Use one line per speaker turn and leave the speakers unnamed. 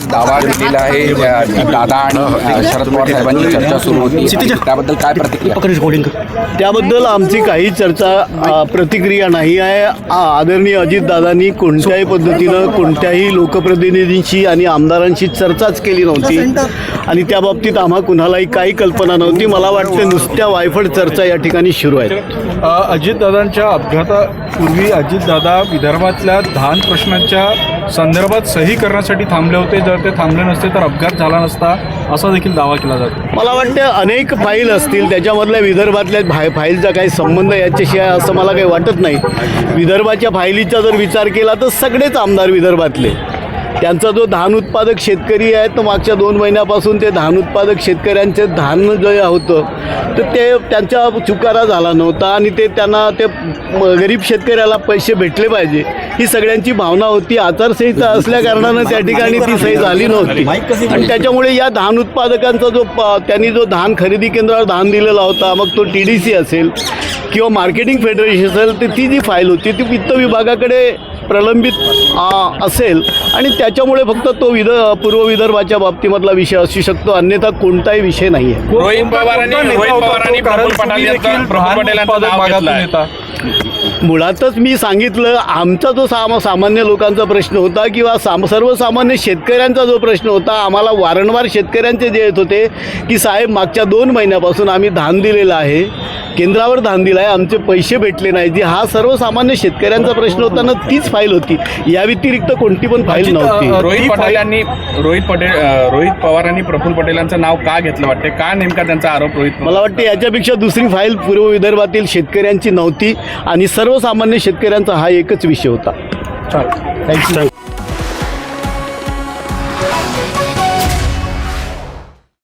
दावा केलेला आहे दादा आणि शरद पवार साहेबांची चर्चा सुरू होती, त्याबद्दल काय प्रतिक्रिया?
त्याबद्दल आमची काही चर्चा प्रतिक्रिया नाही आहे. आदरणीय अजितदादांनी कोणत्याही पद्धतीनं कोणत्याही लोकप्रतिनिधींशी आणि आमदारांशी चर्चाच केली नव्हती आणि त्या बाबतीत आम्हा कुणालाही काही कल्पना नव्हती. मला वाटतं नुसत्या वायफळ चर्चा या ठिकाणी सुरू आहेत.
अजितदादांच्या अपघातापूर्वी अजितदादा विदर्भातल्या धान प्रश्नाच्या संदर्भात सही करण्यासाठी थांबले होते. जर ते थांबले नसते तर अपघात झाला नसता असा देखील दावा केला जातो.
मला वाटतं अनेक फाईल असतील, त्याच्यामधल्या विदर्भातल्या फाईलचा काही संबंध याच्याशी आहे असं मला काही वाटत नाही. विदर्भाच्या फायलीचा जर विचार केला तर सगळेच आमदार विदर्भातले, त्यांचा जो धान उत्पादक शेतकरी आहे तर मागच्या 2 महिन्यापासून ते धान उत्पादक शेतकऱ्यांचे धान जे होतं तर ते त्यांचा चुकारा झाला नव्हता आणि ते त्यांना ते गरीब शेतकऱ्याला पैसे भेटले पाहिजे ही सगळ्यांची भावना होती. आचारसंहिता असल्या कारणानं त्या ठिकाणी ती सही झाली नव्हती आणि त्याच्यामुळे या धान उत्पादकांचा जो त्यांनी जो धान खरेदी केंद्रावर धान दिलेला होता, मग तो TDC असेल किंवा मार्केटिंग फेडरेशन असेल, तर ती जी फाईल होती ती वित्त विभागाकडे प्रलंबित असेल आणि त्याच्यामुळे फक्त तो पूर्व विदर्भाच्या बाबतीमधला विषय असू शकतो, अन्यथा कोणताही विषय नाही आहे.
रोहित पवारांनी प्रफुल्ल पटेलांचा
मुळातच मी सांगितलं, आमचा जो सामान्य लोकांचा प्रश्न होता किंवा सर्वसामान्य शेतकऱ्यांचा जो प्रश्न होता, आम्हाला वारंवार शेतकऱ्यांचे जे येत होते की साहेब मागच्या 2 महिन्यापासून आम्ही धान दिलेलं आहे, केंद्रावर धान दिलं आहे, आमचे पैसे भेटले नाही, जी हा सर्वसामान्य शेतकऱ्यांचा प्रश्न होता ना, तीच फाईल होती. या व्यतिरिक्त कोणती पण फाईल नव्हती.
रोहित पवारांनी प्रफुल्ल पटेलांचं नाव का घेतलं वाटते? का नेमका त्यांचा आरोप रोहित?
मला वाटते याच्यापेक्षा दुसरी फाईल पूर्व विदर्भातील शेतकऱ्यांची नव्हती आणि सर्वसामान्य शेतकऱ्यांचा हा एकच विषय होता.
थँक्यू.